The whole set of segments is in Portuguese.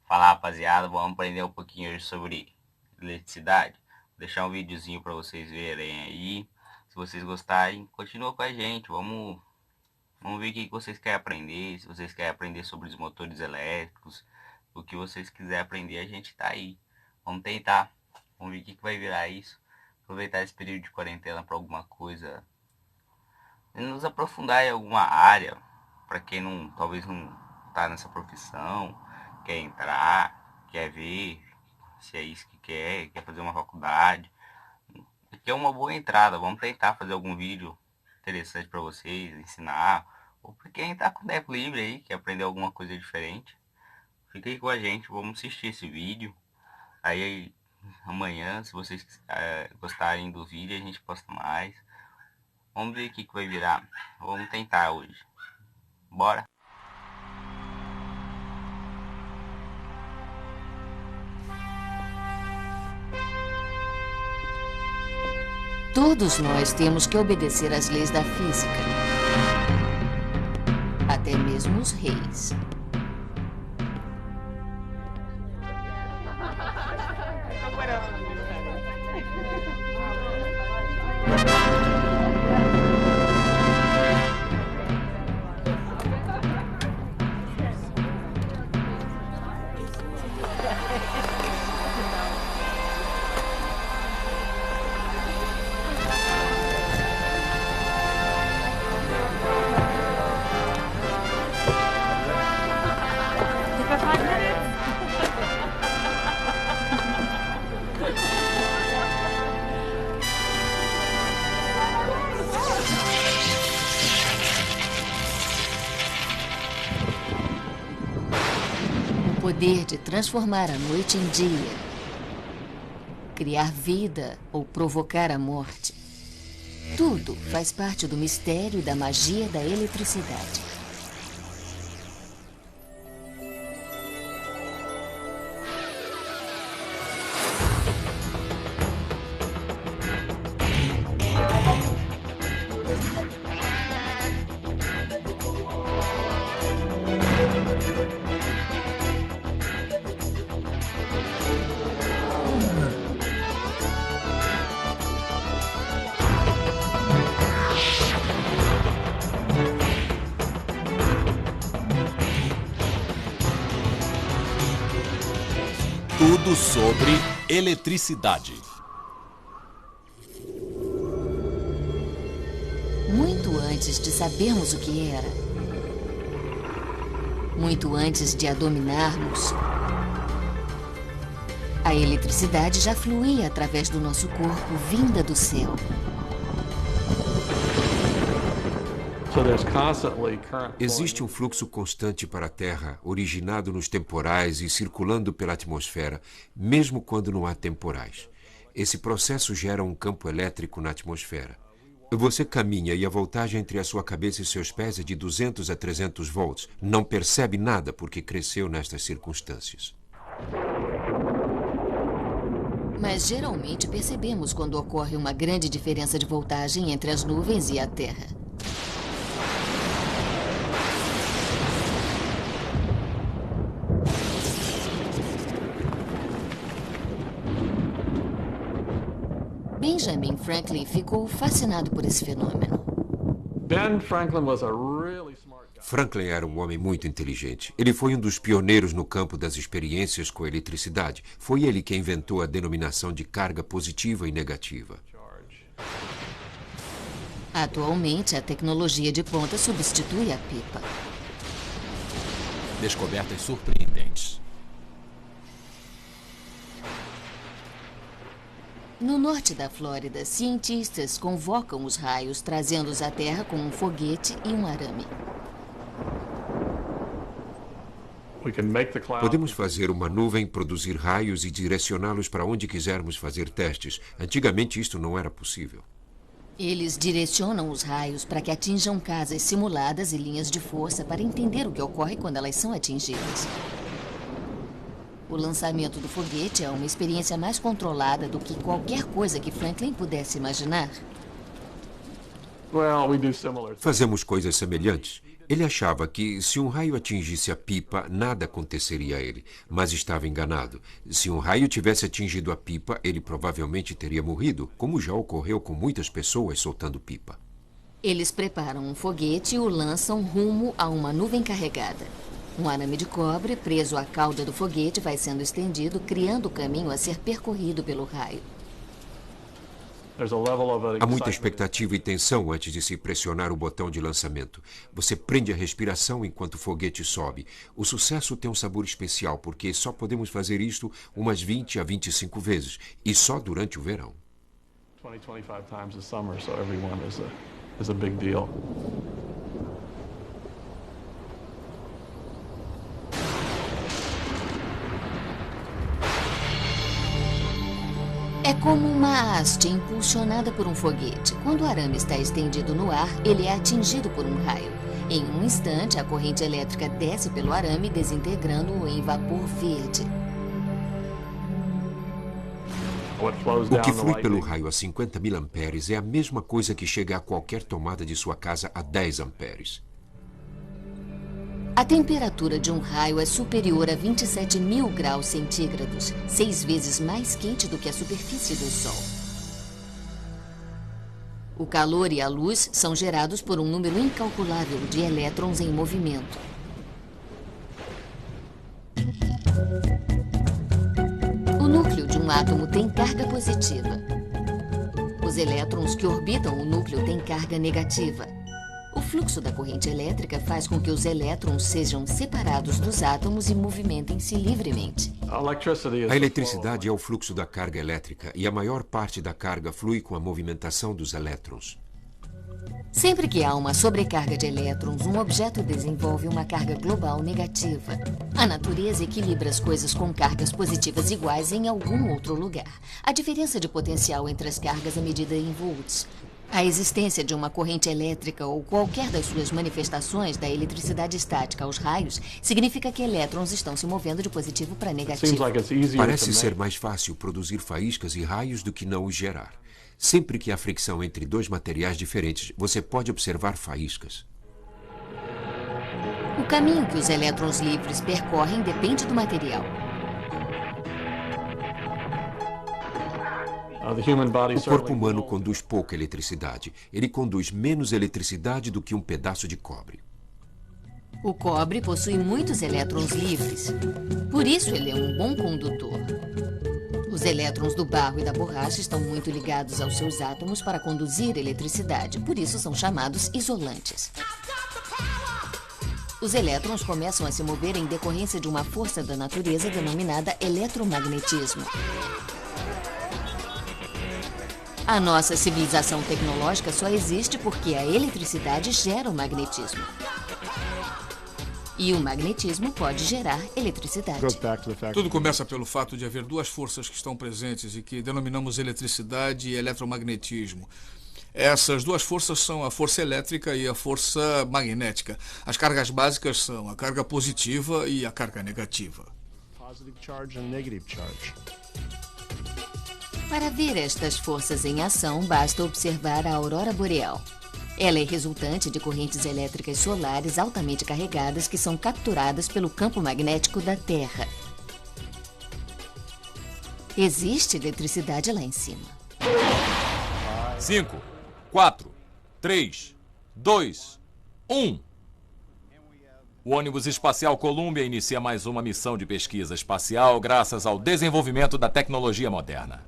Fala, rapaziada, vamos aprender um pouquinho hoje sobre eletricidade. Vou deixar um videozinho para vocês verem aí. Se vocês gostarem, continua com a gente. Vamos ver o que vocês querem aprender. Se vocês querem aprender sobre os motores elétricos, o que vocês quiserem aprender, a gente tá aí. Vamos tentar. Vamos ver o que vai virar isso. Aproveitar esse período de quarentena para alguma coisa. E nos aprofundar em alguma área. Para quem não, talvez não tá nessa profissão, quer entrar, quer ver se é isso que quer fazer uma faculdade. Aqui é uma boa entrada. Vamos tentar fazer algum vídeo interessante para vocês, ensinar. Ou para quem tá com tempo livre aí, quer aprender alguma coisa diferente. Fica aí com a gente, vamos assistir esse vídeo. Aí amanhã, se vocês gostarem do vídeo, a gente posta mais. Vamos ver o que vai virar. Vamos tentar hoje. Bora! Todos nós temos que obedecer às leis da física. Até mesmo os reis. O poder de transformar a noite em dia, criar vida ou provocar a morte. Tudo faz parte do mistério e da magia da eletricidade. Tudo sobre eletricidade. Muito antes de sabermos o que era, muito antes de a dominarmos, a eletricidade já fluía através do nosso corpo, vinda do céu. Existe um fluxo constante para a Terra, originado nos temporais e circulando pela atmosfera, mesmo quando não há temporais. Esse processo gera um campo elétrico na atmosfera. Você caminha e a voltagem entre a sua cabeça e seus pés é de 200 a 300 volts. Não percebe nada porque cresceu nestas circunstâncias. Mas geralmente percebemos quando ocorre uma grande diferença de voltagem entre as nuvens e a Terra. Benjamin Franklin ficou fascinado por esse fenômeno. Franklin era um homem muito inteligente. Ele foi um dos pioneiros no campo das experiências com a eletricidade. Foi ele que inventou a denominação de carga positiva e negativa. Atualmente, a tecnologia de ponta substitui a pipa. Descobertas surpreendentes. No norte da Flórida, cientistas convocam os raios, trazendo-os à Terra com um foguete e um arame. Podemos fazer uma nuvem, produzir raios e direcioná-los para onde quisermos fazer testes. Antigamente, isto não era possível. Eles direcionam os raios para que atinjam casas simuladas e linhas de força para entender o que ocorre quando elas são atingidas. O lançamento do foguete é uma experiência mais controlada do que qualquer coisa que Franklin pudesse imaginar. Fazemos coisas semelhantes. Ele achava que, se um raio atingisse a pipa, nada aconteceria a ele, mas estava enganado. Se um raio tivesse atingido a pipa, ele provavelmente teria morrido, como já ocorreu com muitas pessoas soltando pipa. Eles preparam um foguete e o lançam rumo a uma nuvem carregada. Um arame de cobre preso à cauda do foguete vai sendo estendido, criando o caminho a ser percorrido pelo raio. Há muita expectativa e tensão antes de se pressionar o botão de lançamento. Você prende a respiração enquanto o foguete sobe. O sucesso tem um sabor especial, porque só podemos fazer isto umas 20 a 25 vezes, e só durante o verão. 20, 25 times a summer, so everyone is a big deal. É como uma haste impulsionada por um foguete. Quando o arame está estendido no ar, ele é atingido por um raio. Em um instante, a corrente elétrica desce pelo arame, desintegrando-o em vapor verde. O que flui pelo raio a 50 mil amperes é a mesma coisa que chega a qualquer tomada de sua casa a 10 amperes. A temperatura de um raio é superior a 27.000 graus centígrados, 6 vezes mais quente do que a superfície do Sol. O calor e a luz são gerados por um número incalculável de elétrons em movimento. O núcleo de um átomo tem carga positiva. Os elétrons que orbitam o núcleo têm carga negativa. O fluxo da corrente elétrica faz com que os elétrons sejam separados dos átomos e movimentem-se livremente. A eletricidade é o fluxo da carga elétrica e a maior parte da carga flui com a movimentação dos elétrons. Sempre que há uma sobrecarga de elétrons, um objeto desenvolve uma carga global negativa. A natureza equilibra as coisas com cargas positivas iguais em algum outro lugar. A diferença de potencial entre as cargas é medida em volts. A existência de uma corrente elétrica ou qualquer das suas manifestações, da eletricidade estática aos raios, significa que elétrons estão se movendo de positivo para negativo. Parece ser mais fácil produzir faíscas e raios do que não os gerar. Sempre que há fricção entre dois materiais diferentes, você pode observar faíscas. O caminho que os elétrons livres percorrem depende do material. O corpo humano conduz pouca eletricidade. Ele conduz menos eletricidade do que um pedaço de cobre. O cobre possui muitos elétrons livres. Por isso, ele é um bom condutor. Os elétrons do barro e da borracha estão muito ligados aos seus átomos para conduzir eletricidade. Por isso, são chamados isolantes. Os elétrons começam a se mover em decorrência de uma força da natureza denominada eletromagnetismo. A nossa civilização tecnológica só existe porque a eletricidade gera o magnetismo. E o magnetismo pode gerar eletricidade. Tudo começa pelo fato de haver duas forças que estão presentes e que denominamos eletricidade e eletromagnetismo. Essas duas forças são a força elétrica e a força magnética. As cargas básicas são a carga positiva e a carga negativa. Para ver estas forças em ação, basta observar a aurora boreal. Ela é resultante de correntes elétricas solares altamente carregadas que são capturadas pelo campo magnético da Terra. Existe eletricidade lá em cima. 5, 4, 3, 2, 1. O ônibus espacial Columbia inicia mais uma missão de pesquisa espacial graças ao desenvolvimento da tecnologia moderna.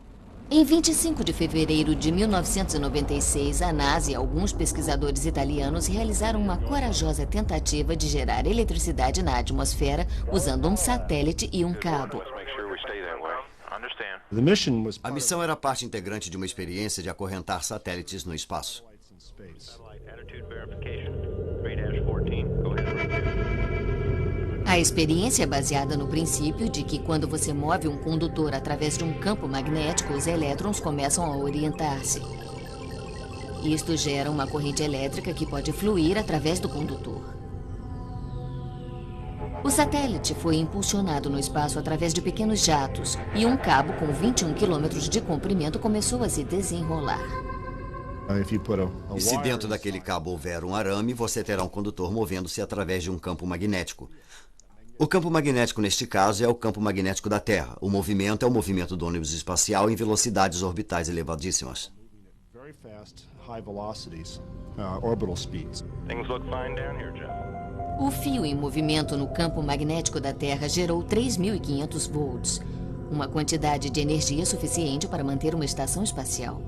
Em 25 de fevereiro de 1996, a NASA e alguns pesquisadores italianos realizaram uma corajosa tentativa de gerar eletricidade na atmosfera usando um satélite e um cabo. A missão era parte integrante de uma experiência de acorrentar satélites no espaço. A experiência é baseada no princípio de que quando você move um condutor através de um campo magnético, os elétrons começam a orientar-se. Isto gera uma corrente elétrica que pode fluir através do condutor. O satélite foi impulsionado no espaço através de pequenos jatos e um cabo com 21 quilômetros de comprimento começou a se desenrolar. E se dentro daquele cabo houver um arame, você terá um condutor movendo-se através de um campo magnético. O campo magnético, neste caso, é o campo magnético da Terra. O movimento é o movimento do ônibus espacial em velocidades orbitais elevadíssimas. O fio em movimento no campo magnético da Terra gerou 3.500 volts, uma quantidade de energia suficiente para manter uma estação espacial.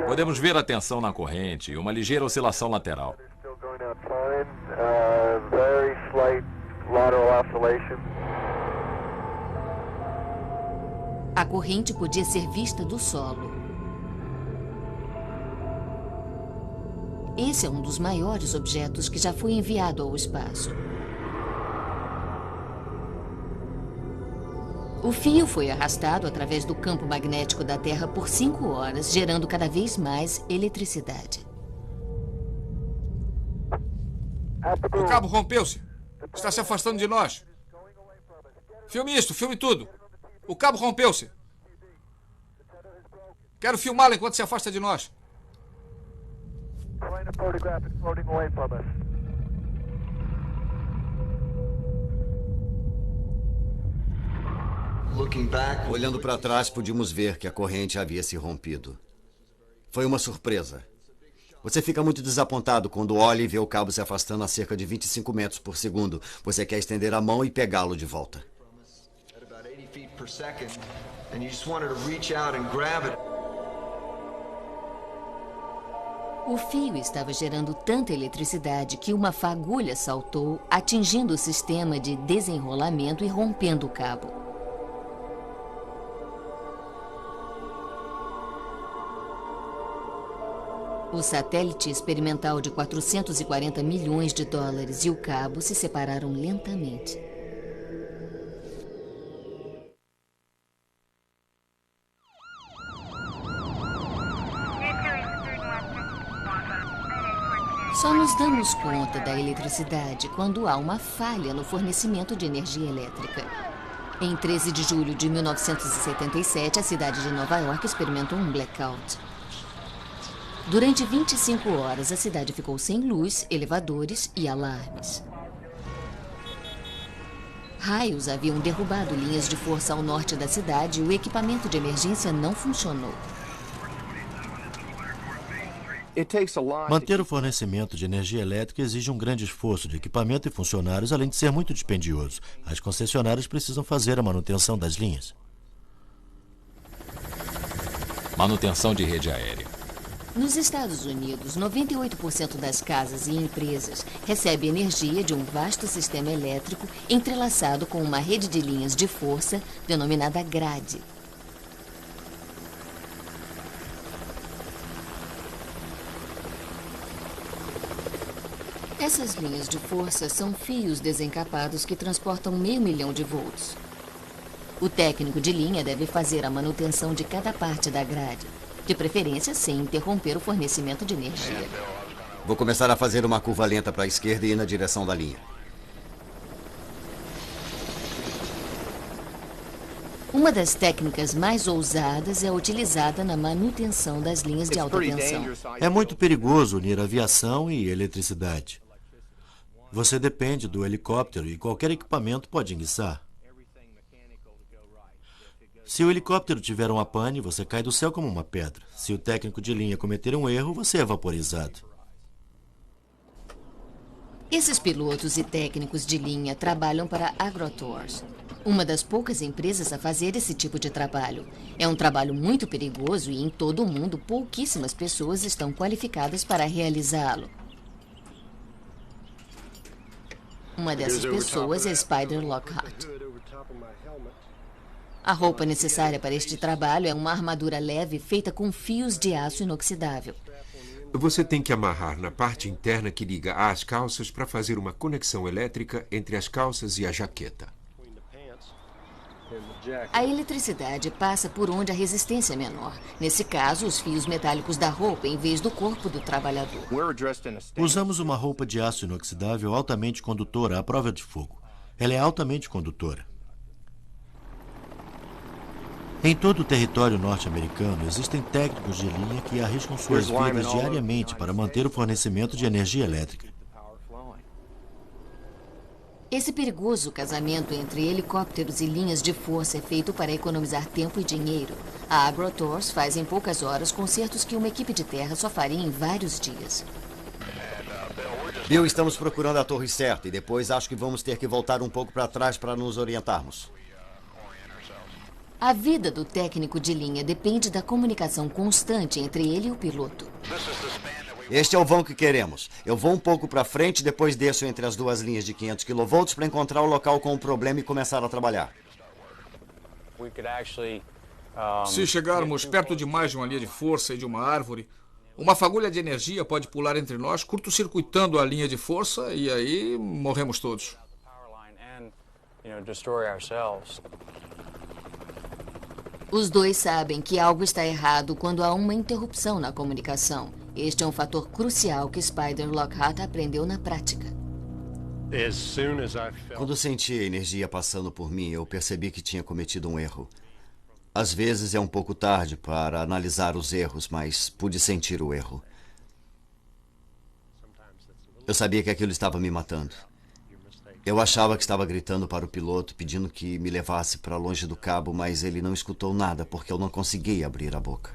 Podemos ver a tensão na corrente e uma ligeira oscilação lateral. A corrente podia ser vista do solo. Esse é um dos maiores objetos que já foi enviado ao espaço. O fio foi arrastado através do campo magnético da Terra por 5 horas, gerando cada vez mais eletricidade. O cabo rompeu-se. Está se afastando de nós. Filme isto, filme tudo. O cabo rompeu-se. Quero filmá-lo enquanto se afasta de nós. Olhando para trás, podíamos ver que a corrente havia se rompido. Foi uma surpresa. Você fica muito desapontado quando olha e vê o cabo se afastando a cerca de 25 metros por segundo. Você quer estender a mão e pegá-lo de volta. O fio estava gerando tanta eletricidade que uma fagulha saltou, atingindo o sistema de desenrolamento e rompendo o cabo. O satélite experimental de 440 milhões de dólares e o cabo se separaram lentamente. Só nos damos conta da eletricidade quando há uma falha no fornecimento de energia elétrica. Em 13 de julho de 1977, a cidade de Nova York experimentou um blackout. Durante 25 horas, a cidade ficou sem luz, elevadores e alarmes. Raios haviam derrubado linhas de força ao norte da cidade e o equipamento de emergência não funcionou. Manter o fornecimento de energia elétrica exige um grande esforço de equipamento e funcionários, além de ser muito dispendioso. As concessionárias precisam fazer a manutenção das linhas. Manutenção de rede aérea. Nos Estados Unidos, 98% das casas e empresas recebem energia de um vasto sistema elétrico entrelaçado com uma rede de linhas de força denominada grade. Essas linhas de força são fios desencapados que transportam 500 mil de volts. O técnico de linha deve fazer a manutenção de cada parte da grade, de preferência sem interromper o fornecimento de energia. Vou começar a fazer uma curva lenta para a esquerda e ir na direção da linha. Uma das técnicas mais ousadas é utilizada na manutenção das linhas de alta tensão. É muito perigoso unir aviação e eletricidade. Você depende do helicóptero e qualquer equipamento pode enguiçar. Se o helicóptero tiver uma pane, você cai do céu como uma pedra. Se o técnico de linha cometer um erro, você é vaporizado. Esses pilotos e técnicos de linha trabalham para a Agrotours, uma das poucas empresas a fazer esse tipo de trabalho. É um trabalho muito perigoso e em todo o mundo pouquíssimas pessoas estão qualificadas para realizá-lo. Uma dessas pessoas é Spider Lockhart. A roupa necessária para este trabalho é uma armadura leve feita com fios de aço inoxidável. Você tem que amarrar na parte interna que liga às calças para fazer uma conexão elétrica entre as calças e a jaqueta. A eletricidade passa por onde a resistência é menor. Nesse caso, os fios metálicos da roupa em vez do corpo do trabalhador. Usamos uma roupa de aço inoxidável altamente condutora à prova de fogo. Ela é altamente condutora. Em todo o território norte-americano, existem técnicos de linha que arriscam suas vidas diariamente para manter o fornecimento de energia elétrica. Esse perigoso casamento entre helicópteros e linhas de força é feito para economizar tempo e dinheiro. A AgroTours faz em poucas horas concertos que uma equipe de terra só faria em vários dias. Bill, estamos procurando a torre certa e depois acho que vamos ter que voltar um pouco para trás para nos orientarmos. A vida do técnico de linha depende da comunicação constante entre ele e o piloto. Este é o vão que queremos. Eu vou um pouco para frente, depois desço entre as duas linhas de 500 kV para encontrar o local com o problema e começar a trabalhar. Se chegarmos perto demais de uma linha de força e de uma árvore, uma fagulha de energia pode pular entre nós, curto-circuitando a linha de força, e aí morremos todos. Os dois sabem que algo está errado quando há uma interrupção na comunicação. Este é um fator crucial que Spider Lockhart aprendeu na prática. Quando senti a energia passando por mim, eu percebi que tinha cometido um erro. Às vezes é um pouco tarde para analisar os erros, mas pude sentir o erro. Eu sabia que aquilo estava me matando. Eu achava que estava gritando para o piloto, pedindo que me levasse para longe do cabo, mas ele não escutou nada porque eu não conseguia abrir a boca.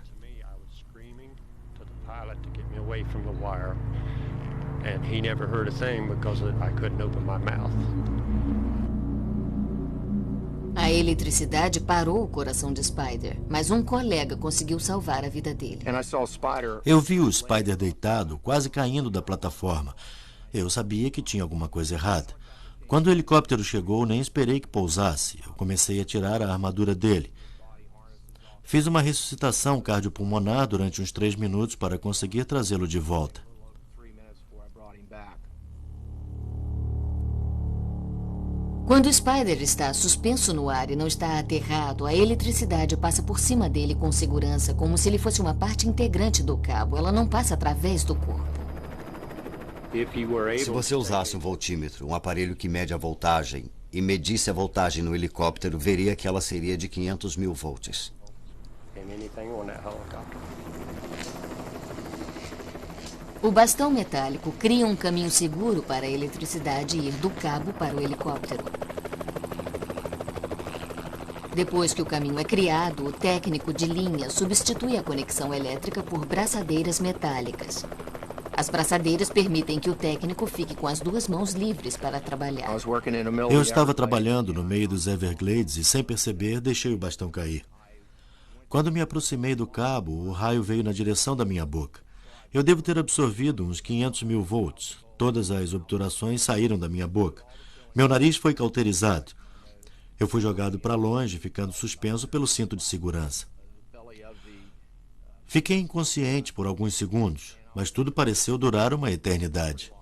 A eletricidade parou o coração de Spider, mas um colega conseguiu salvar a vida dele. Eu vi o Spider deitado, quase caindo da plataforma. Eu sabia que tinha alguma coisa errada. Quando o helicóptero chegou, nem esperei que pousasse. Eu comecei a tirar a armadura dele. Fiz uma ressuscitação cardiopulmonar durante uns 3 minutos para conseguir trazê-lo de volta. Quando o Spider está suspenso no ar e não está aterrado, a eletricidade passa por cima dele com segurança, como se ele fosse uma parte integrante do cabo. Ela não passa através do corpo. Se você usasse um voltímetro, um aparelho que mede a voltagem, e medisse a voltagem no helicóptero, veria que ela seria de 500 mil volts. O bastão metálico cria um caminho seguro para a eletricidade ir do cabo para o helicóptero. Depois que o caminho é criado, o técnico de linha substitui a conexão elétrica por braçadeiras metálicas. As braçadeiras permitem que o técnico fique com as 2 mãos livres para trabalhar. Eu estava trabalhando no meio dos Everglades e, sem perceber, deixei o bastão cair. Quando me aproximei do cabo, o raio veio na direção da minha boca. Eu devo ter absorvido uns 500 mil volts. Todas as obturações saíram da minha boca. Meu nariz foi cauterizado. Eu fui jogado para longe, ficando suspenso pelo cinto de segurança. Fiquei inconsciente por alguns segundos, mas tudo pareceu durar uma eternidade.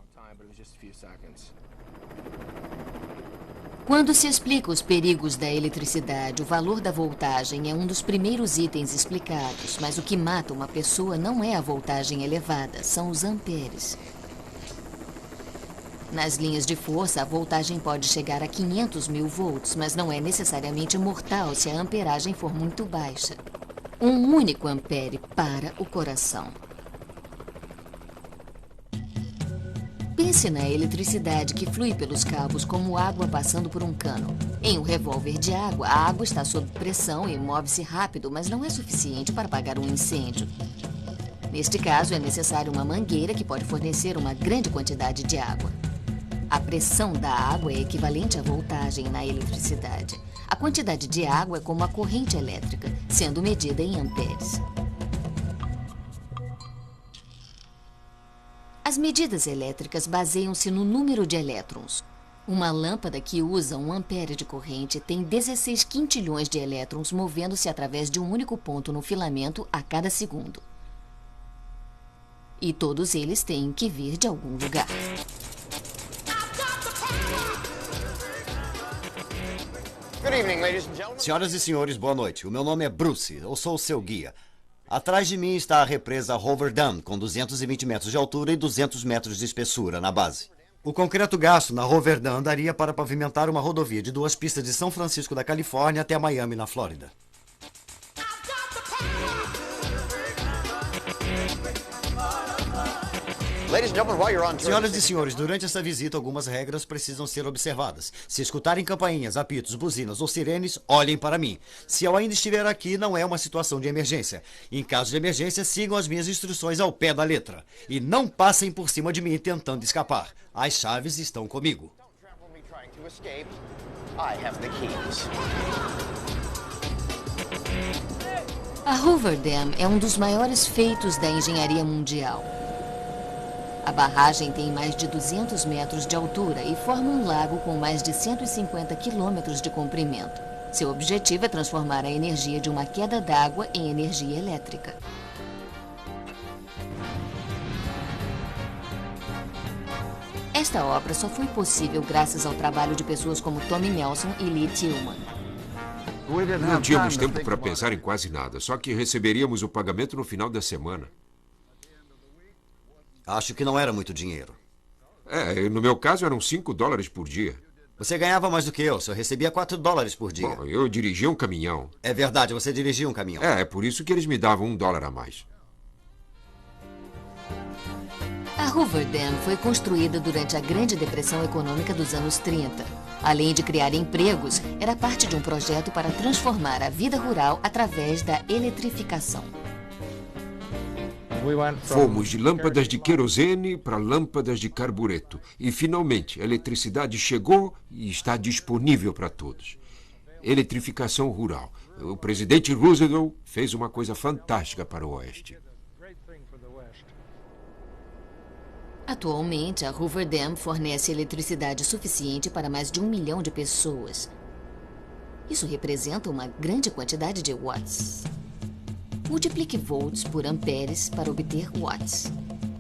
Quando se explica os perigos da eletricidade, o valor da voltagem é um dos primeiros itens explicados, mas o que mata uma pessoa não é a voltagem elevada, são os amperes. Nas linhas de força, a voltagem pode chegar a 500 mil volts, mas não é necessariamente mortal se a amperagem for muito baixa. Um único ampere para o coração. Pense na eletricidade que flui pelos cabos como água passando por um cano. Em um revólver de água, a água está sob pressão e move-se rápido, mas não é suficiente para apagar um incêndio. Neste caso, é necessário uma mangueira que pode fornecer uma grande quantidade de água. A pressão da água é equivalente à voltagem na eletricidade. A quantidade de água é como a corrente elétrica, sendo medida em amperes. As medidas elétricas baseiam-se no número de elétrons. Uma lâmpada que usa 1 ampere de corrente tem 16 quintilhões de elétrons movendo-se através de um único ponto no filamento a cada segundo. E todos eles têm que vir de algum lugar. Senhoras e senhores, boa noite. O meu nome é Bruce, eu sou o seu guia. Atrás de mim está a represa Hoover Dam, com 220 metros de altura e 200 metros de espessura na base. O concreto gasto na Hoover Dam daria para pavimentar uma rodovia de 2 pistas de São Francisco da Califórnia até Miami, na Flórida. Senhoras e senhores, durante essa visita, algumas regras precisam ser observadas. Se escutarem campainhas, apitos, buzinas ou sirenes, olhem para mim. Se eu ainda estiver aqui, não é uma situação de emergência. Em caso de emergência, sigam as minhas instruções ao pé da letra. E não passem por cima de mim tentando escapar. As chaves estão comigo. A Hoover Dam é um dos maiores feitos da engenharia mundial. A barragem tem mais de 200 metros de altura e forma um lago com mais de 150 quilômetros de comprimento. Seu objetivo é transformar a energia de uma queda d'água em energia elétrica. Esta obra só foi possível graças ao trabalho de pessoas como Tommy Nelson e Lee Tillman. Não tínhamos tempo para pensar em quase nada, só que receberíamos o pagamento no final da semana. Acho que não era muito dinheiro. No meu caso eram $5 por dia. Você ganhava mais do que eu, só recebia $4 por dia. Bom, eu dirigia um caminhão. É verdade, você dirigia um caminhão. É por isso que eles me davam $1 a mais. A Hoover Dam foi construída durante a Grande Depressão Econômica dos anos 30. Além de criar empregos, era parte de um projeto para transformar a vida rural através da eletrificação. Fomos de lâmpadas de querosene para lâmpadas de carbureto. E, finalmente, a eletricidade chegou e está disponível para todos. Eletrificação rural. O presidente Roosevelt fez uma coisa fantástica para o Oeste. Atualmente, a Hoover Dam fornece eletricidade suficiente para mais de 1 milhão de pessoas. Isso representa uma grande quantidade de watts. Multiplique volts por amperes para obter watts.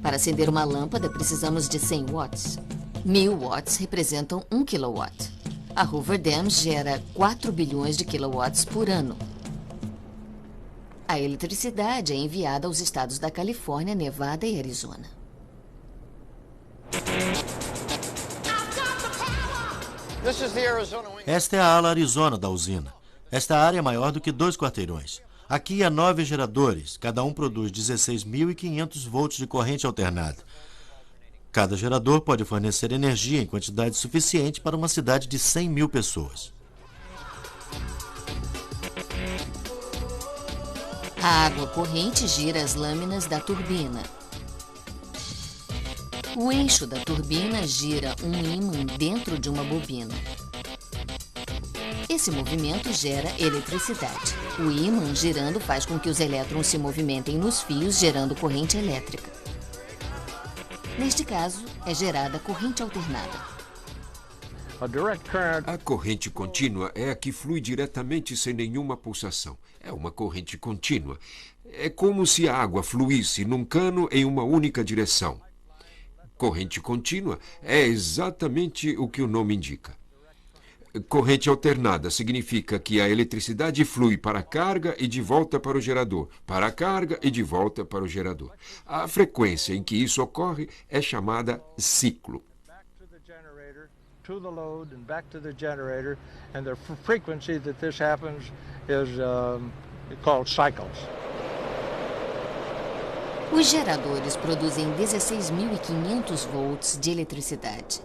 Para acender uma lâmpada, precisamos de 100 watts. 1000 watts representam 1 kilowatt. A Hoover Dam gera 4 bilhões de kilowatts por ano. A eletricidade é enviada aos estados da Califórnia, Nevada e Arizona. Esta é a ala Arizona da usina. Esta área é maior do que 2 quarteirões. Aqui há 9 geradores, cada um produz 16.500 volts de corrente alternada. Cada gerador pode fornecer energia em quantidade suficiente para uma cidade de 100 mil pessoas. A água corrente gira as lâminas da turbina. O eixo da turbina gira um ímã dentro de uma bobina. Esse movimento gera eletricidade. O ímã girando faz com que os elétrons se movimentem nos fios, gerando corrente elétrica. Neste caso, é gerada corrente alternada. A corrente contínua é a que flui diretamente sem nenhuma pulsação. É uma corrente contínua. É como se a água fluísse num cano em uma única direção. Corrente contínua é exatamente o que o nome indica. Corrente alternada significa que a eletricidade flui para a carga e de volta para o gerador, para a carga e de volta para o gerador. A frequência em que isso ocorre é chamada ciclo. Os geradores produzem 16.500 volts de eletricidade.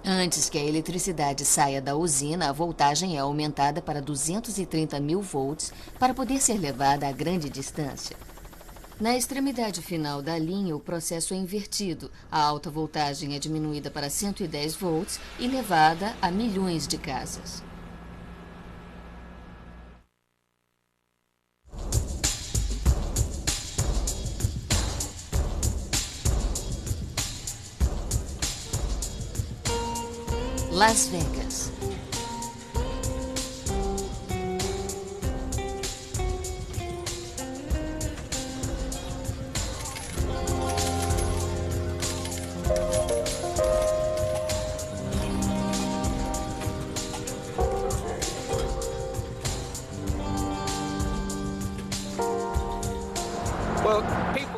Antes que a eletricidade saia da usina, a voltagem é aumentada para 230.000 volts para poder ser levada a grande distância. Na extremidade final da linha, o processo é invertido. A alta voltagem é diminuída para 110 volts e levada a milhões de casas. Las Vegas.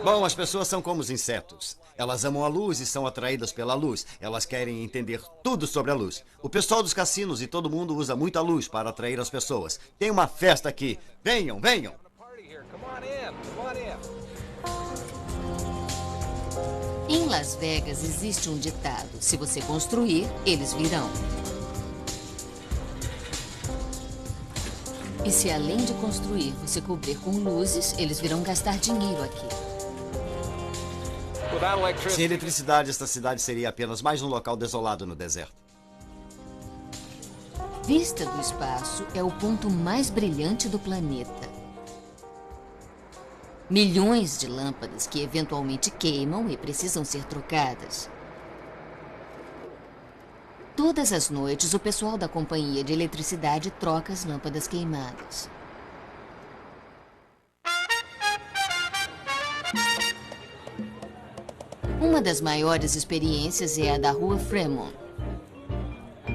Bom, as pessoas são como os insetos. Elas amam a luz e são atraídas pela luz. Elas querem entender tudo sobre a luz. O pessoal dos cassinos e todo mundo usa muita luz para atrair as pessoas. Tem uma festa aqui. Venham, venham. Em Las Vegas existe um ditado: se você construir, eles virão. E se além de construir, você cobrir com luzes, eles virão gastar dinheiro aqui. Sem eletricidade, esta cidade seria apenas mais um local desolado no deserto. Vista do espaço é o ponto mais brilhante do planeta. Milhões de lâmpadas que eventualmente queimam e precisam ser trocadas. Todas as noites, o pessoal da companhia de eletricidade troca as lâmpadas queimadas. Uma das maiores experiências é a da Rua Fremont.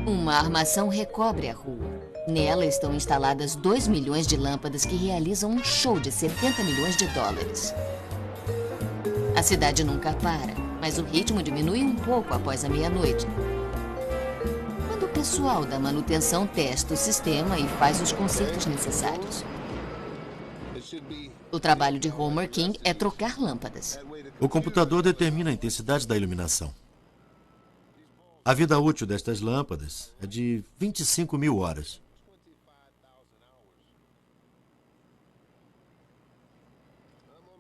Uma armação recobre a rua. Nela estão instaladas 2 milhões de lâmpadas que realizam um show de 70 milhões de dólares. A cidade nunca para, mas o ritmo diminui um pouco após a meia-noite. Quando o pessoal da manutenção testa o sistema e faz os consertos necessários. O trabalho de Homer King é trocar lâmpadas. O computador determina a intensidade da iluminação. A vida útil destas lâmpadas é de 25 mil horas.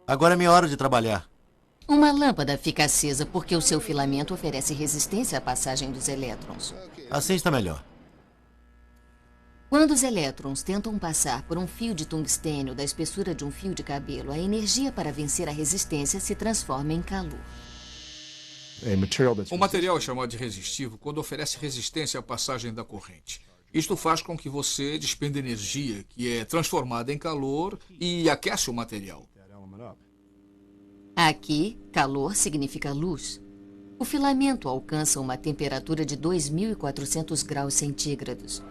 Agora é minha hora de trabalhar. Uma lâmpada fica acesa porque o seu filamento oferece resistência à passagem dos elétrons. Assim está melhor. Quando os elétrons tentam passar por um fio de tungstênio da espessura de um fio de cabelo, a energia para vencer a resistência se transforma em calor. O material é chamado de resistivo quando oferece resistência à passagem da corrente. Isto faz com que você despenda energia, que é transformada em calor e aquece o material. Aqui, calor significa luz. O filamento alcança uma temperatura de 2.400 graus centígrados.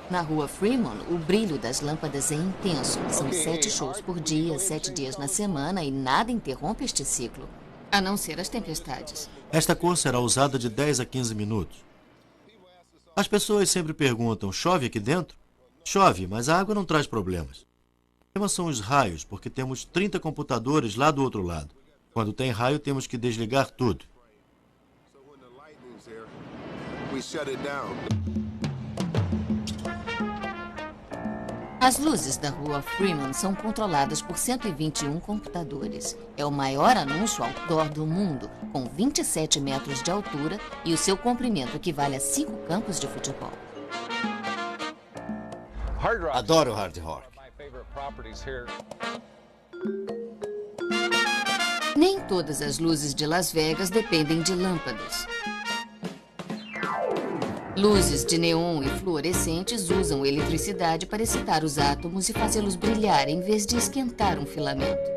Na Rua Fremont, o brilho das lâmpadas é intenso. São 7 shows por dia, 7 dias na semana e nada interrompe este ciclo, a não ser as tempestades. Esta cor será usada de 10 a 15 minutos. As pessoas sempre perguntam, chove aqui dentro? Chove, mas a água não traz problemas. O problema são os raios, porque temos 30 computadores lá do outro lado. Quando tem raio, temos que desligar tudo. As luzes da Rua Fremont são controladas por 121 computadores. É o maior anúncio outdoor do mundo, com 27 metros de altura e o seu comprimento equivale a 5 campos de futebol. Adoro Hard Rock. Nem todas as luzes de Las Vegas dependem de lâmpadas. Luzes de neon e fluorescentes usam eletricidade para excitar os átomos e fazê-los brilhar em vez de esquentar um filamento.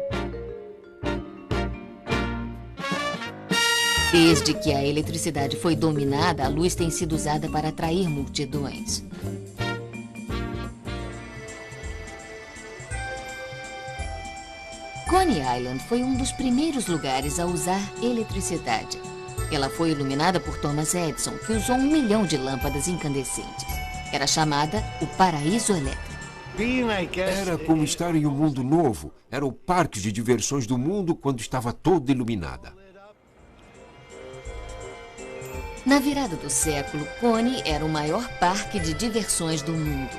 Desde que a eletricidade foi dominada, a luz tem sido usada para atrair multidões. Coney Island foi um dos primeiros lugares a usar eletricidade. Ela foi iluminada por Thomas Edison, que usou 1 milhão de lâmpadas incandescentes. Era chamada o Paraíso Elétrico. Era como estar em um mundo novo. Era o parque de diversões do mundo quando estava toda iluminada. Na virada do século, Coney era o maior parque de diversões do mundo.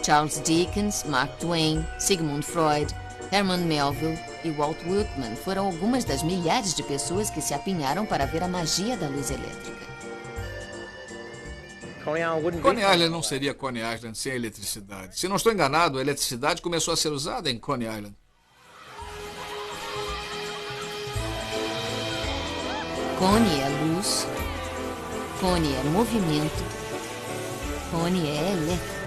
Charles Dickens, Mark Twain, Sigmund Freud, Herman Melville e Walt Whitman foram algumas das milhares de pessoas que se apinharam para ver a magia da luz elétrica. Coney Island não seria Coney Island sem eletricidade. Se não estou enganado, a eletricidade começou a ser usada em Coney Island. Coney é luz, Coney é movimento, Coney é elétrica.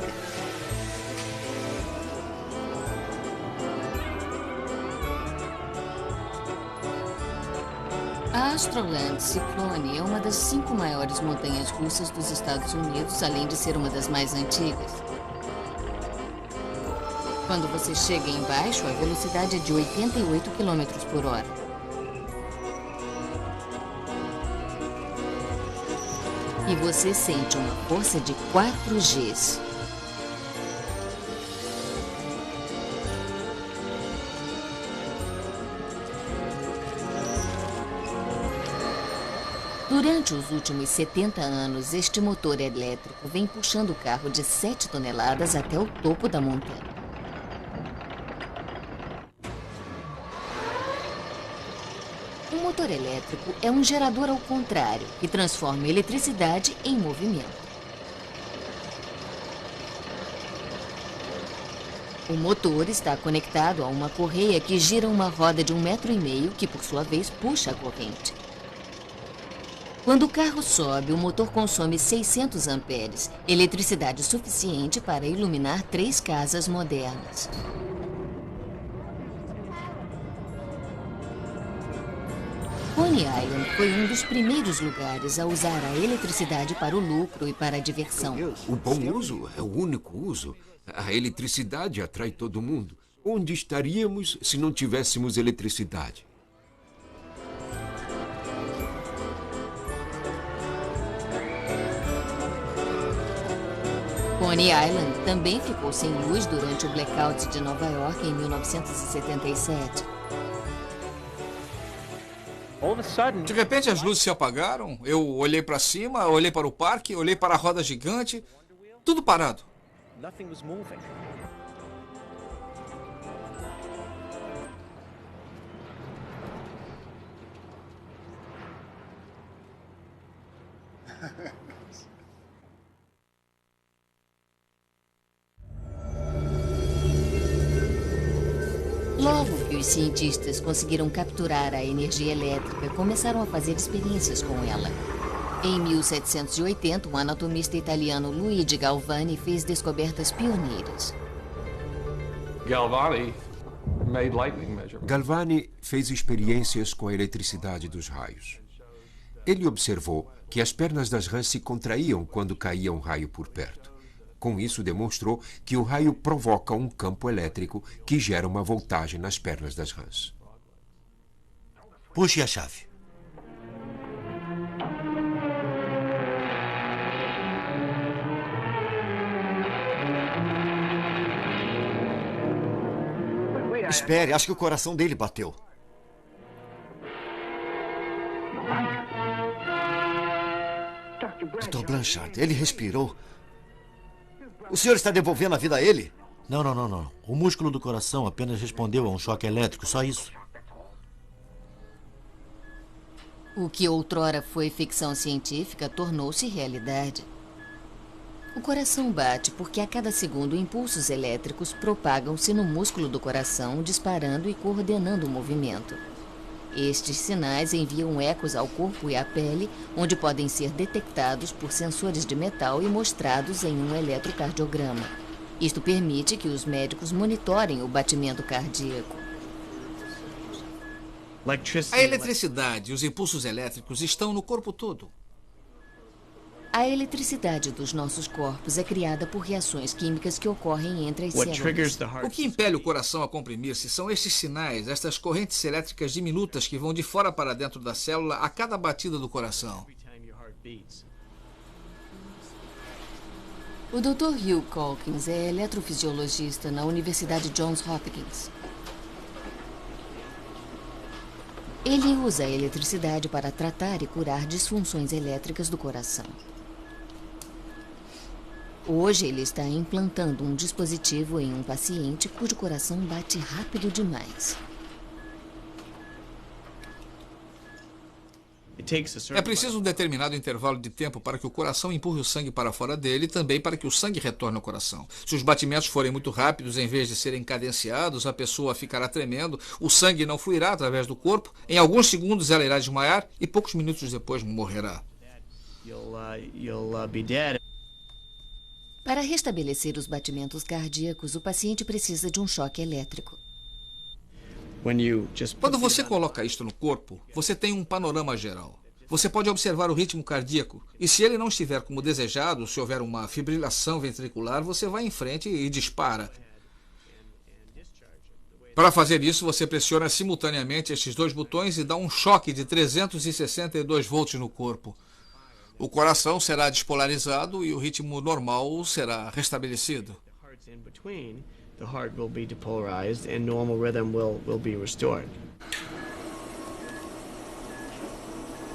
A Astroland Cyclone é uma das 5 maiores montanhas russas dos Estados Unidos, além de ser uma das mais antigas. Quando você chega embaixo, a velocidade é de 88 km por hora. E você sente uma força de 4 Gs. Durante os últimos 70 anos, este motor elétrico vem puxando o carro de 7 toneladas até o topo da montanha. O motor elétrico é um gerador ao contrário, que transforma a eletricidade em movimento. O motor está conectado a uma correia que gira uma roda de 1,5 metro, que por sua vez puxa a corrente. Quando o carro sobe, o motor consome 600 amperes, eletricidade suficiente para iluminar 3 casas modernas. Coney Island foi um dos primeiros lugares a usar a eletricidade para o lucro e para a diversão. O bom uso é o único uso. A eletricidade atrai todo mundo. Onde estaríamos se não tivéssemos eletricidade? Coney Island também ficou sem luz durante o blackout de Nova York em 1977. De repente as luzes se apagaram, eu olhei para cima, olhei para o parque, olhei para a roda gigante, tudo parado. Logo que os cientistas conseguiram capturar a energia elétrica, começaram a fazer experiências com ela. Em 1780, o anatomista italiano Luigi Galvani fez descobertas pioneiras. Galvani fez experiências com a eletricidade dos raios. Ele observou que as pernas das rãs se contraíam quando caía um raio por perto. Com isso, demonstrou que o raio provoca um campo elétrico que gera uma voltagem nas pernas das rãs. Puxe a chave. Espere, acho que o coração dele bateu. Dr. Blanchard, ele respirou. O senhor está devolvendo a vida a ele? Não. O músculo do coração apenas respondeu a um choque elétrico, só isso. O que outrora foi ficção científica tornou-se realidade. O coração bate porque a cada segundo impulsos elétricos propagam-se no músculo do coração, disparando e coordenando o movimento. Estes sinais enviam ecos ao corpo e à pele, onde podem ser detectados por sensores de metal e mostrados em um eletrocardiograma. Isto permite que os médicos monitorem o batimento cardíaco. A eletricidade e os impulsos elétricos estão no corpo todo. A eletricidade dos nossos corpos é criada por reações químicas que ocorrem entre as células. O que impele o coração a comprimir-se são estes sinais, estas correntes elétricas diminutas que vão de fora para dentro da célula a cada batida do coração. O Dr. Hugh Calkins é eletrofisiologista na Universidade Johns Hopkins. Ele usa a eletricidade para tratar e curar disfunções elétricas do coração. Hoje ele está implantando um dispositivo em um paciente cujo coração bate rápido demais. É preciso um determinado intervalo de tempo para que o coração empurre o sangue para fora dele e também para que o sangue retorne ao coração. Se os batimentos forem muito rápidos, em vez de serem cadenciados, a pessoa ficará tremendo, o sangue não fluirá através do corpo, em alguns segundos ela irá desmaiar e poucos minutos depois morrerá. Para restabelecer os batimentos cardíacos, o paciente precisa de um choque elétrico. Quando você coloca isto no corpo, você tem um panorama geral. Você pode observar o ritmo cardíaco e se ele não estiver como desejado, se houver uma fibrilação ventricular, você vai em frente e dispara. Para fazer isso, você pressiona simultaneamente estes dois botões e dá um choque de 362 volts no corpo. O coração será despolarizado e o ritmo normal será restabelecido. The heart will be depolarized and normal rhythm will be restored.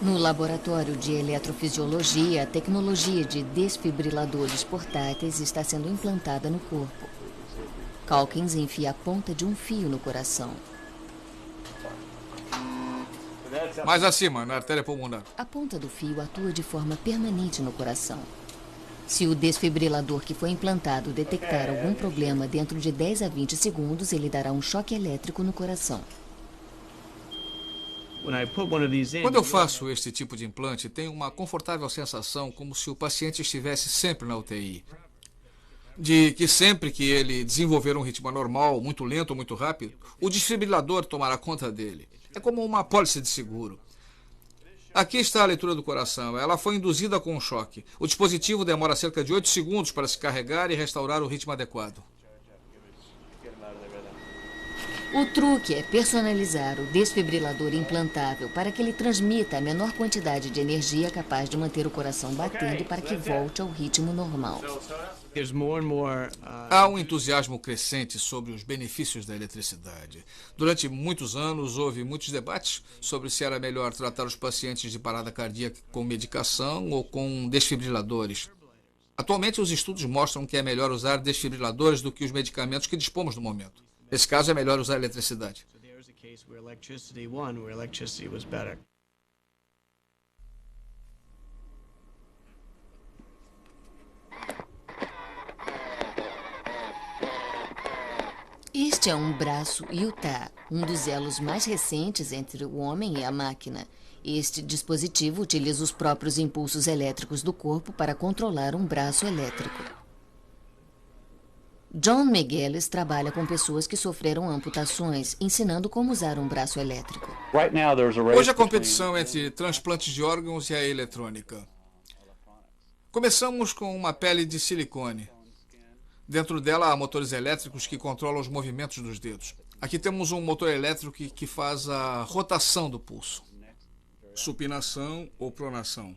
No laboratório de eletrofisiologia, a tecnologia de desfibriladores portáteis está sendo implantada no corpo. Calkins enfia a ponta de um fio no coração. Mais acima, na artéria pulmonar. A ponta do fio atua de forma permanente no coração. Se o desfibrilador que foi implantado detectar algum problema dentro de 10 a 20 segundos, ele dará um choque elétrico no coração. Quando eu faço este tipo de implante, tenho uma confortável sensação como se o paciente estivesse sempre na UTI. De que sempre que ele desenvolver um ritmo anormal, muito lento ou muito rápido, o desfibrilador tomará conta dele. É como uma pólice de seguro. Aqui está a leitura do coração. Ela foi induzida com um choque. O dispositivo demora cerca de 8 segundos para se carregar e restaurar o ritmo adequado. O truque é personalizar o desfibrilador implantável para que ele transmita a menor quantidade de energia capaz de manter o coração batendo para que volte ao ritmo normal. Há um entusiasmo crescente sobre os benefícios da eletricidade. Durante muitos anos, houve muitos debates sobre se era melhor tratar os pacientes de parada cardíaca com medicação ou com desfibriladores. Atualmente, os estudos mostram que é melhor usar desfibriladores do que os medicamentos que dispomos no momento. Nesse caso, é melhor usar eletricidade. Este é um braço Utah, um dos elos mais recentes entre o homem e a máquina. Este dispositivo utiliza os próprios impulsos elétricos do corpo para controlar um braço elétrico. John McGillis trabalha com pessoas que sofreram amputações, ensinando como usar um braço elétrico. Hoje a competição entre transplantes de órgãos e a eletrônica. Começamos com uma pele de silicone. Dentro dela há motores elétricos que controlam os movimentos dos dedos. Aqui temos um motor elétrico que faz a rotação do pulso. Supinação ou pronação.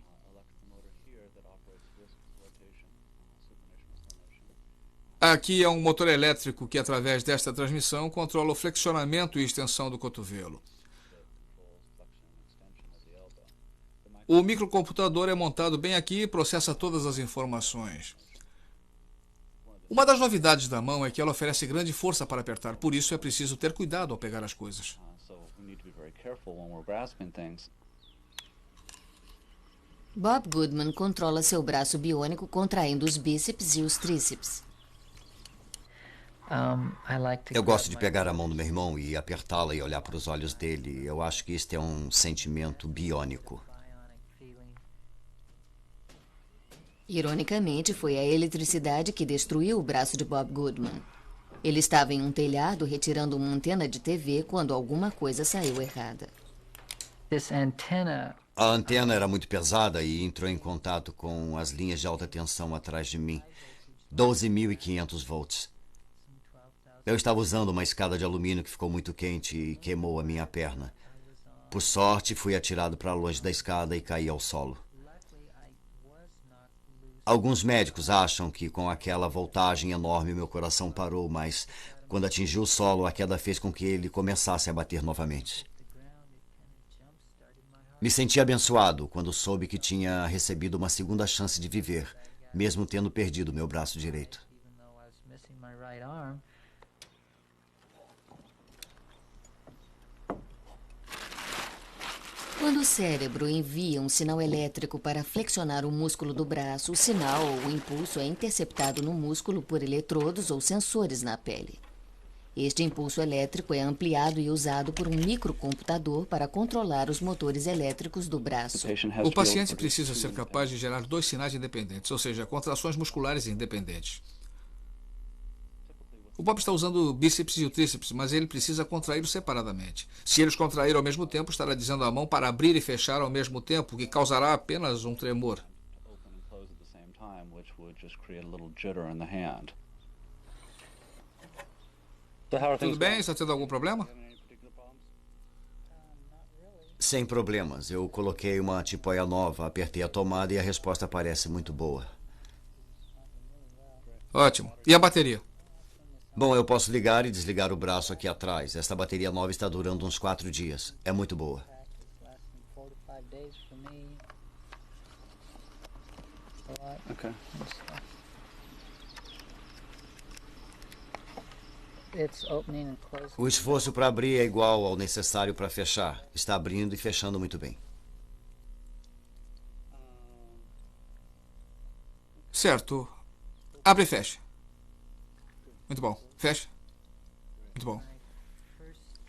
Aqui é um motor elétrico que, através desta transmissão, controla o flexionamento e extensão do cotovelo. O microcomputador é montado bem aqui e processa todas as informações. Uma das novidades da mão é que ela oferece grande força para apertar, por isso é preciso ter cuidado ao pegar as coisas. Bob Goodman controla seu braço biônico contraindo os bíceps e os tríceps. Eu gosto de pegar a mão do meu irmão e apertá-la e olhar para os olhos dele. Eu acho que este é um sentimento biônico. Ironicamente, foi a eletricidade que destruiu o braço de Bob Goodman. Ele estava em um telhado retirando uma antena de TV quando alguma coisa saiu errada. A antena era muito pesada e entrou em contato com as linhas de alta tensão atrás de mim. 12.500 volts. Eu estava usando uma escada de alumínio que ficou muito quente e queimou a minha perna. Por sorte, fui atirado para longe da escada e caí ao solo. Alguns médicos acham que com aquela voltagem enorme meu coração parou, mas quando atingiu o solo, a queda fez com que ele começasse a bater novamente. Me senti abençoado quando soube que tinha recebido uma segunda chance de viver, mesmo tendo perdido meu braço direito. Quando o cérebro envia um sinal elétrico para flexionar o músculo do braço, o sinal ou o impulso é interceptado no músculo por eletrodos ou sensores na pele. Este impulso elétrico é ampliado e usado por um microcomputador para controlar os motores elétricos do braço. O paciente precisa ser capaz de gerar dois sinais independentes, ou seja, contrações musculares independentes. O Bob está usando o bíceps e o tríceps, mas ele precisa contraí-los separadamente. Se eles contraírem ao mesmo tempo, estará dizendo à mão para abrir e fechar ao mesmo tempo, que causará apenas um tremor. Tudo bem? Está tendo algum problema? Sem problemas. Eu coloquei uma tipóia nova, apertei a tomada e a resposta parece muito boa. Ótimo. E a bateria? Bom, eu posso ligar e desligar o braço aqui atrás. Esta bateria nova está durando uns 4 dias. É muito boa. Okay. O esforço para abrir é igual ao necessário para fechar. Está abrindo e fechando muito bem. Certo. Abre e fecha. Muito bom. Fecha. Muito bom.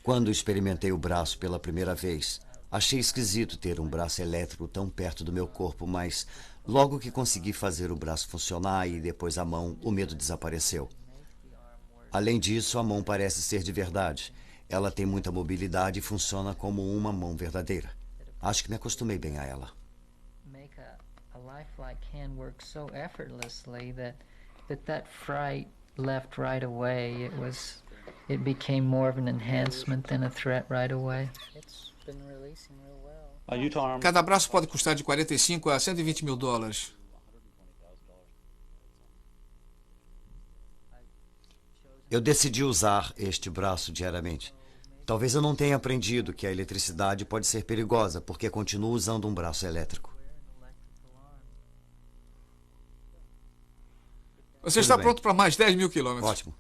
Quando experimentei o braço pela primeira vez, achei esquisito ter um braço elétrico tão perto do meu corpo, mas logo que consegui fazer o braço funcionar e depois a mão, o medo desapareceu. Além disso, a mão parece ser de verdade. Ela tem muita mobilidade e funciona como uma mão verdadeira. Acho que me acostumei bem a ela. A lifelike hand works so effortlessly that fright left right away. It became more of an enhancement than a threat right away. It's been releasing real well. Utah Army. Cada braço pode custar de 45 a 120 mil dólares. Eu decidi usar este braço diariamente. Talvez eu não tenha aprendido que a eletricidade pode ser perigosa, porque continuo usando um braço elétrico. Você está pronto para mais 10 mil quilômetros. Ótimo.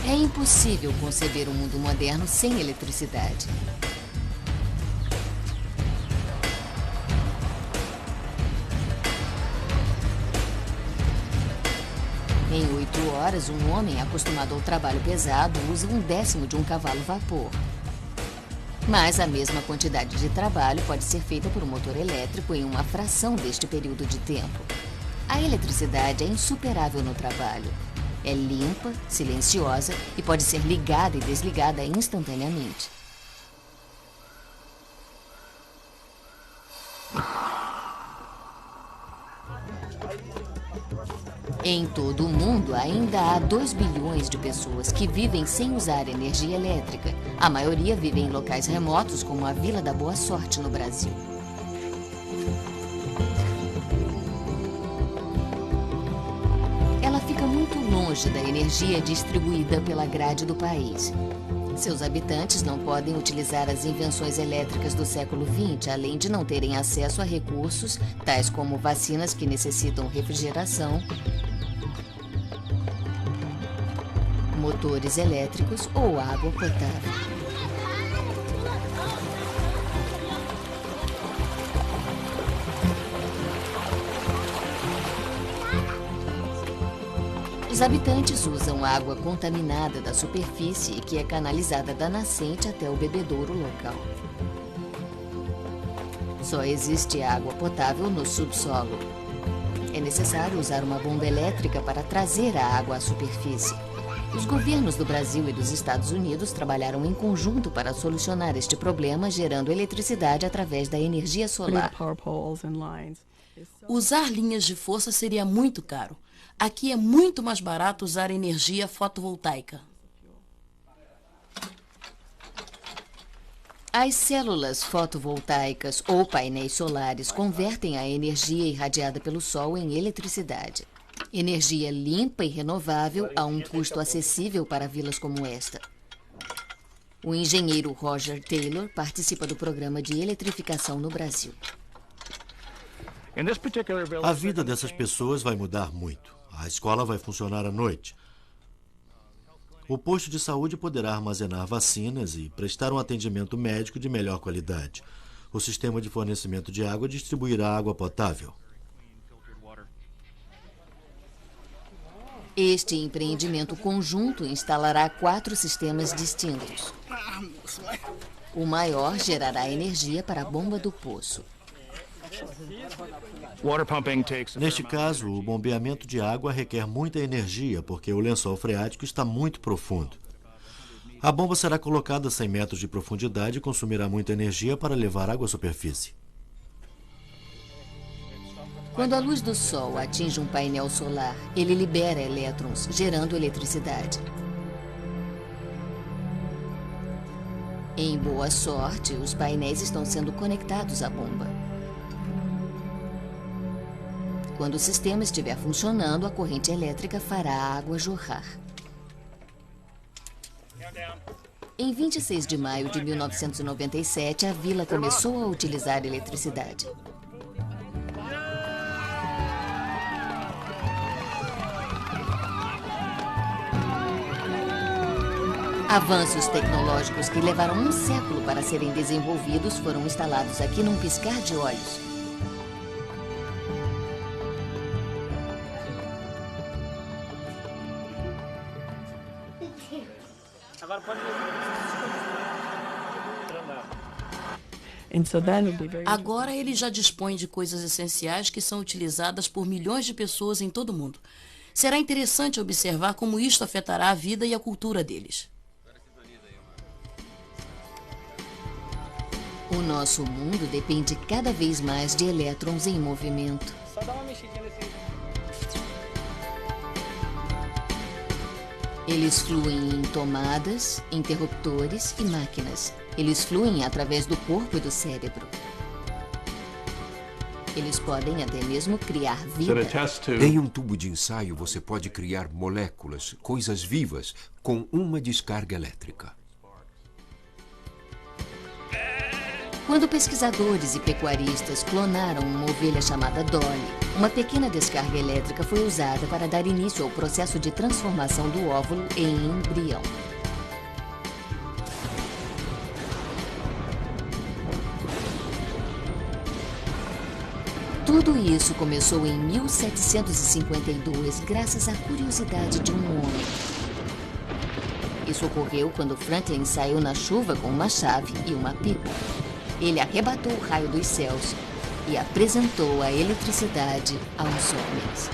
É impossível conceber um mundo moderno sem eletricidade. Em 8 horas, um homem acostumado ao trabalho pesado usa 1/10 de um cavalo vapor. Mas a mesma quantidade de trabalho pode ser feita por um motor elétrico em uma fração deste período de tempo. A eletricidade é insuperável no trabalho. É limpa, silenciosa e pode ser ligada e desligada instantaneamente. Em todo o mundo, ainda há 2 bilhões de pessoas que vivem sem usar energia elétrica. A maioria vive em locais remotos, como a Vila da Boa Sorte, no Brasil. Ela fica muito longe da energia distribuída pela grade do país. Seus habitantes não podem utilizar as invenções elétricas do século XX, além de não terem acesso a recursos, tais como vacinas que necessitam refrigeração, motores elétricos ou água potável. Os habitantes usam água contaminada da superfície que é canalizada da nascente até o bebedouro local. Só existe água potável no subsolo. É necessário usar uma bomba elétrica para trazer a água à superfície. Os governos do Brasil e dos Estados Unidos trabalharam em conjunto para solucionar este problema, gerando eletricidade através da energia solar. Usar linhas de força seria muito caro. Aqui é muito mais barato usar energia fotovoltaica. As células fotovoltaicas ou painéis solares convertem a energia irradiada pelo Sol em eletricidade. Energia limpa e renovável a um custo acessível para vilas como esta. O engenheiro Roger Taylor participa do programa de eletrificação no Brasil. A vida dessas pessoas vai mudar muito. A escola vai funcionar à noite. O posto de saúde poderá armazenar vacinas e prestar um atendimento médico de melhor qualidade. O sistema de fornecimento de água distribuirá água potável. Este empreendimento conjunto instalará 4 sistemas distintos. O maior gerará energia para a bomba do poço. Neste caso, o bombeamento de água requer muita energia porque o lençol freático está muito profundo. A bomba será colocada a 100 metros de profundidade e consumirá muita energia para levar água à superfície. Quando a luz do Sol atinge um painel solar, ele libera elétrons, gerando eletricidade. Em boa sorte, os painéis estão sendo conectados à bomba. Quando o sistema estiver funcionando, a corrente elétrica fará a água jorrar. Em 26 de maio de 1997, a vila começou a utilizar eletricidade. Avanços tecnológicos que levaram um século para serem desenvolvidos foram instalados aqui num piscar de olhos. Agora ele já dispõe de coisas essenciais que são utilizadas por milhões de pessoas em todo o mundo. Será interessante observar como isto afetará a vida e a cultura deles. O nosso mundo depende cada vez mais de elétrons em movimento. Só dá uma mexidinha nesse... Eles fluem em tomadas, interruptores e máquinas. Eles fluem através do corpo e do cérebro. Eles podem até mesmo criar vida. Em um tubo de ensaio, você pode criar moléculas, coisas vivas, com uma descarga elétrica. Quando pesquisadores e pecuaristas clonaram uma ovelha chamada Dolly, uma pequena descarga elétrica foi usada para dar início ao processo de transformação do óvulo em embrião. Tudo isso começou em 1752, graças à curiosidade de um homem. Isso ocorreu quando Franklin saiu na chuva com uma chave e uma pipa. Ele arrebatou o raio dos céus e apresentou a eletricidade aos homens.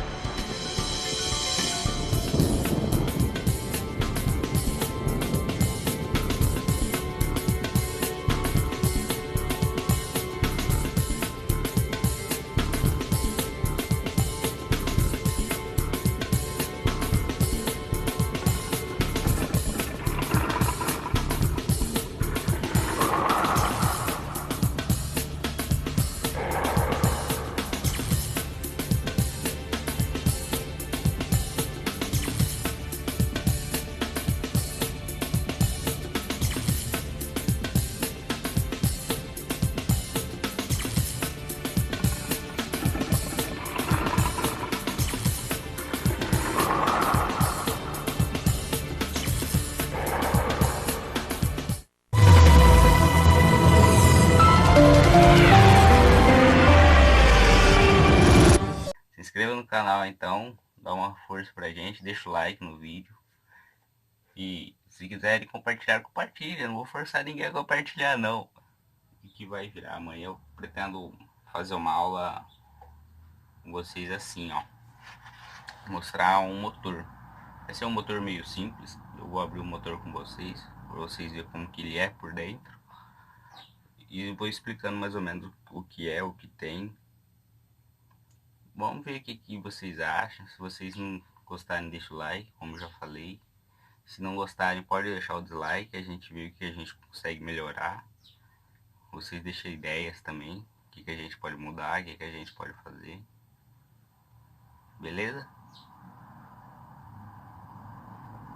Se inscreva no canal então, dá uma força pra gente, deixa o like no vídeo. E se quiserem compartilhar, compartilha. Não vou forçar ninguém a compartilhar não. O que vai virar amanhã, eu pretendo fazer uma aula com vocês assim, ó. Mostrar um motor. Vai ser um motor meio simples. Eu vou abrir o motor com vocês, para vocês verem como que ele é por dentro. E vou explicando mais ou menos o que é, o que tem. Vamos ver o que vocês acham. Se vocês não gostarem, deixa o like, como eu já falei. Se não gostarem, pode deixar o dislike, a gente vê o que a gente consegue melhorar. Vocês deixam ideias também, o que a gente pode mudar, o que a gente pode fazer. Beleza?